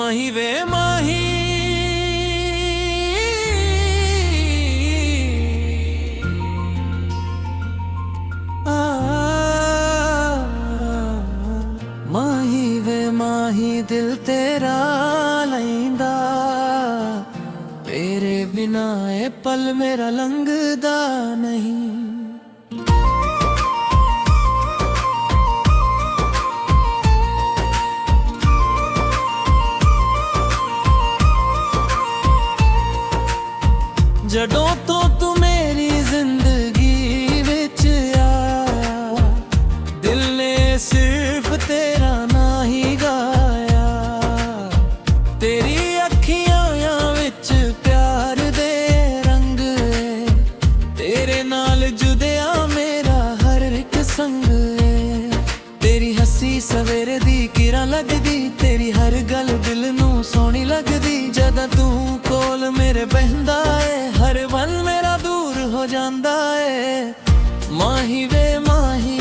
माही वे माही माही वे माही दिल तेरा लैंदा तेरे बिना ए पल मेरा लंघदा नहीं। जदों तो तू मेरी जिंदगी विच आया दिल ने सिर्फ तेरा ना ही गाया। तेरी अखियां विच प्यार दे रंग तेरे नाल जुदिया मेरा हर एक संग। तेरी हसी सवेरे दी किरण लगदी तेरी हर गल दिल नू सोहनी लगदी। जदा तू कोल मेरे बहंदा है हर पल मेरा दूर हो जांदा है। माही वे माही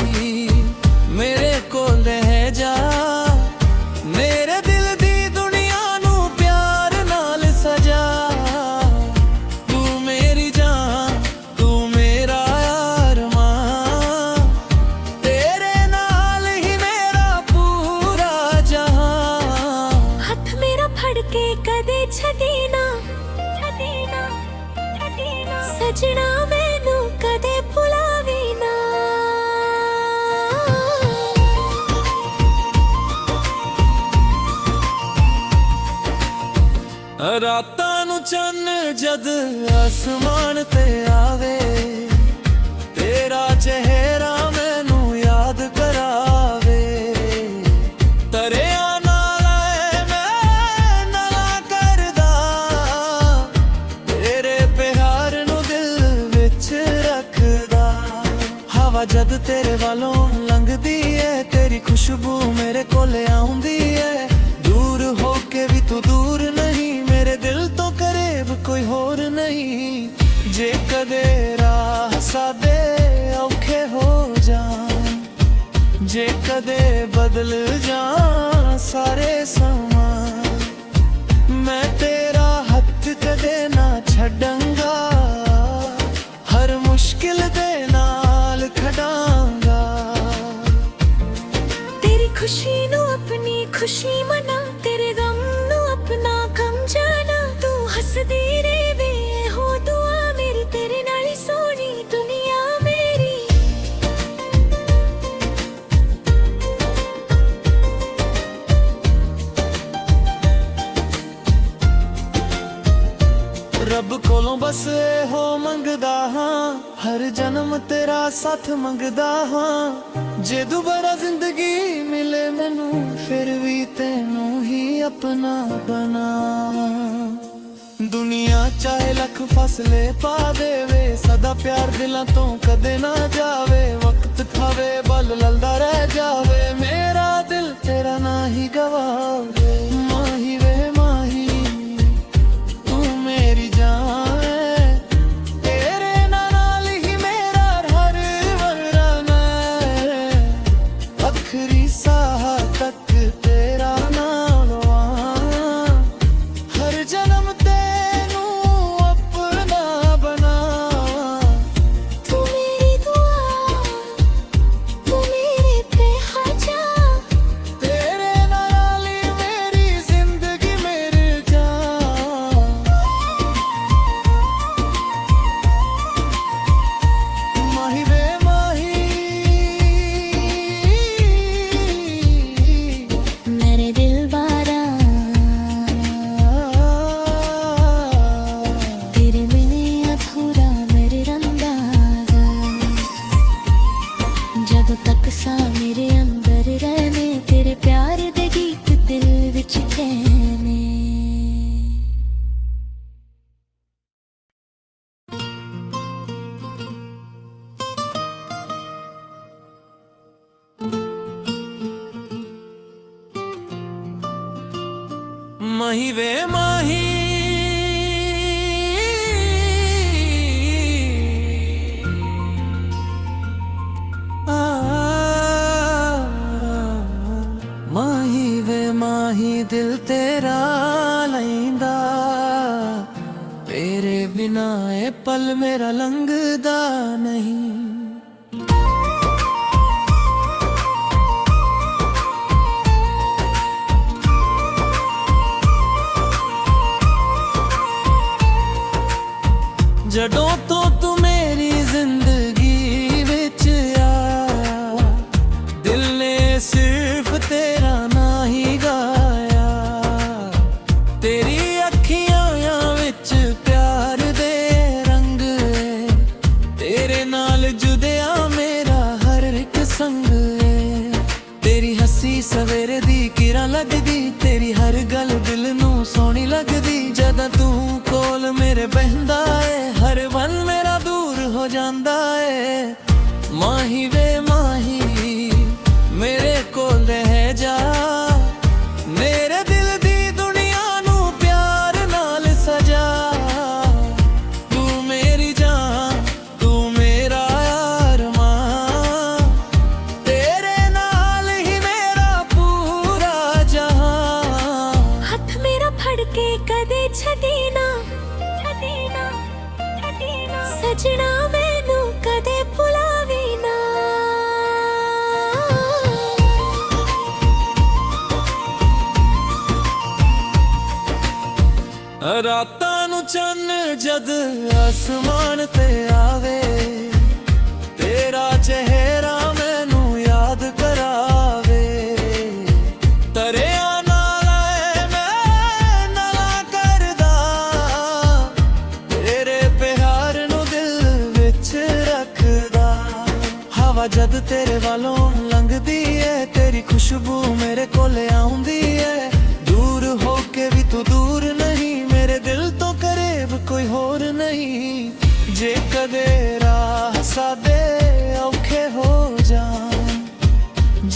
मेरे कोल रह जा मेरे दिल दी दुनिया नू प्यार नाल सजा। तू मेरी जान तू मेरा अरमान तेरे नाल ही मेरा पूरा जहां। हथ मेरा फड़ के कदे छड़ी ना सजना मैनू कदे भुलावी ना। रातां नू चन्न जद आसमान ते आवे तेरा चेहरा मैनू याद करावे। तरिया नाल मैं नला करदा तेरे प्यार नू दिल विच रखदा। हवा जद तेरे वालों लंघदी है तेरी खुशबू मेरे कोले आउंदी है। दूर हो के भी तू दूर नहीं मेरे दिल तो करीब कोई होर नहीं। जे कदे राह सादे औखे हो जान जे कदे बदल जा सारे समा मैं तेरा हथ कदे ना छड्डांगा हर मुश्किल दे नाल खड़ांगा। तेरी खुशी नू अपनी खुशी मना तेरे गम नू अपना गम जाना। तू हसदी रेवे हो दुआ मेरी तेरे नाल ही सोनी दुनिया मेरी। रब कोलों बस हो मंगदा हां हर जन्म तेरा साथ मंगदा हां। जे दोबारा जिंदगी मिले मैनू फिर भी तेनू ही अपना बना। दुनिया चाहे लख फसले पा देवे सदा प्यार दिलां तो कदे ना जावे। वक्त खावे बल ललदा रह जावे मेरा दिल तेरा ना ही गवावे। माही वे माही तू मेरी जान है तेरे नाल ही मेरा हर वरन है। आखिरी साह तक तेरा नाम लवां हर जन्म तेनू अपना बना। तू मेरी दुआ तू मेरे पे हजा तेरे नाल ही मेरी जिंदगी मेरी जान। माही वे माही मेरे दिल बारा तेरे बिने अधूरा मेरे रंदाजा। जदों तक सा मेरे अंदर रहने तेरे प्यार दे गीत दिल विच कहने। माही वे माही माही वे माही दिल तेरा तेरे बिना ए पल मेरा लंघदा नहीं। जदों तो तू मेरी जिंदगी विच आया, दिल ने सिर्फ तेरा ना ही गाया। तेरी अखियां विच प्यार दे रंग, तेरे नाल जुदिया मेरा हर एक संग। तेरी हसी सवेरे दी किरण लगदी, तेरी हर गल दिल नू सोहनी लगदी। जदा तू कोल मेरे बहंदा है, हर पल मेरा दूर हो जांदा है। माही वे माही मेरे कोल रह जा, मेरे दिल दी दुनिया नू प्यार नाल सजा। तू मेरी जान, तू मेरा अरमान, तेरे नाल ही मेरा पूरा जहां। हथ मेरा फड़ के कदे छड्डी ना, सजना मैनू कदे भुलावी ना। रातां नू चन्न जद आसमान ते आवे, तेरा चेहरा मैनू याद करावे। तरिया नाल मैं नला करदा, तेरे प्यार नू दिल विच रखदा। हवा जद तेरे वालों लंघदी है, तेरी खुशबू मेरे कोल आउंदी है। दूर हो के भी तू दूर नहीं, मेरे दिल तो करीब कोई होर नहीं। जे कदे राह सादे औखे हो जान,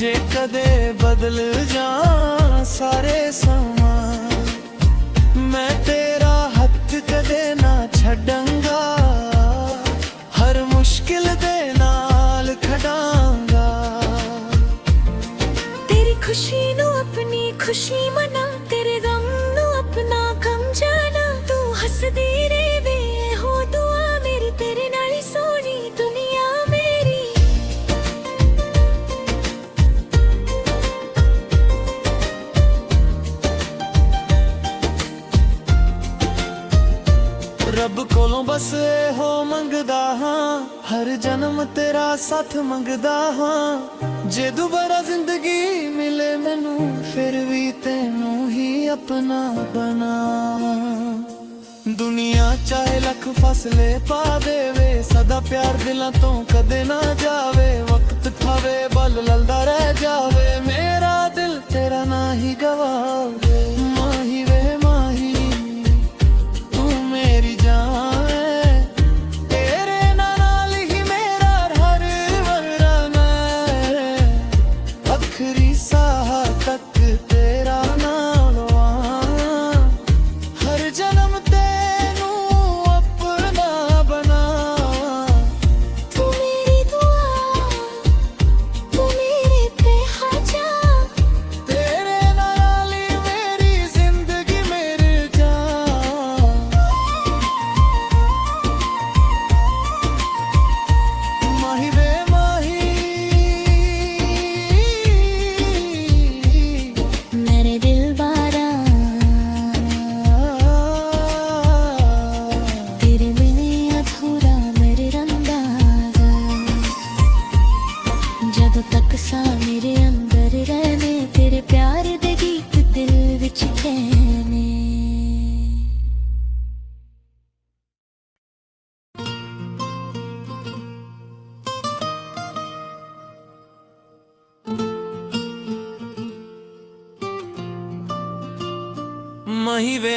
जे कदे बदल जान सारे समा, मैं तेरा हथ कदे ना छड्डांगा। हर मुश्किल दे नाल खड़ांगा। तेरी खुशी नू अपनी खुशी मना, तेरे गम नू अपना गम जाना। तू हसदी रेवे हो दुआ मेरी, तेरे नाल ही सोहनी दुनिया मेरी। रब कोलों बस हो मंगदा हां, हर जन्म तेरा साथ मंगदा हां। जे दोबारा जिंदगी मिले मैनू, फिर भी तेनू ही अपना बना। दुनिया चाहे लख फसले पा देवे, सदा प्यार दिलां तो कदे ना जावे। वक्त खावे बल ललदा रह जावे, मेरा दिल तेरा ना ही गवावे। माही वे माही तू मेरी जान है, तेरे नाल ही मेरा हर वरना है। आखिरी साह तक तेरा नाल वां, हर जन्म तेनू अपना बना। तू मेरी दुआ, तू मेरे पे हाजा, तेरे नाल ही मेरी जिंदगी मेरी जान। माही वे माही मेरे दिल बारा, तेरे बिना अधूरा मेरे रंदाजा। जदों तक सा मेरे अंदर रहने, तेरे प्यार दे गीत दिल विच कहने। माही वे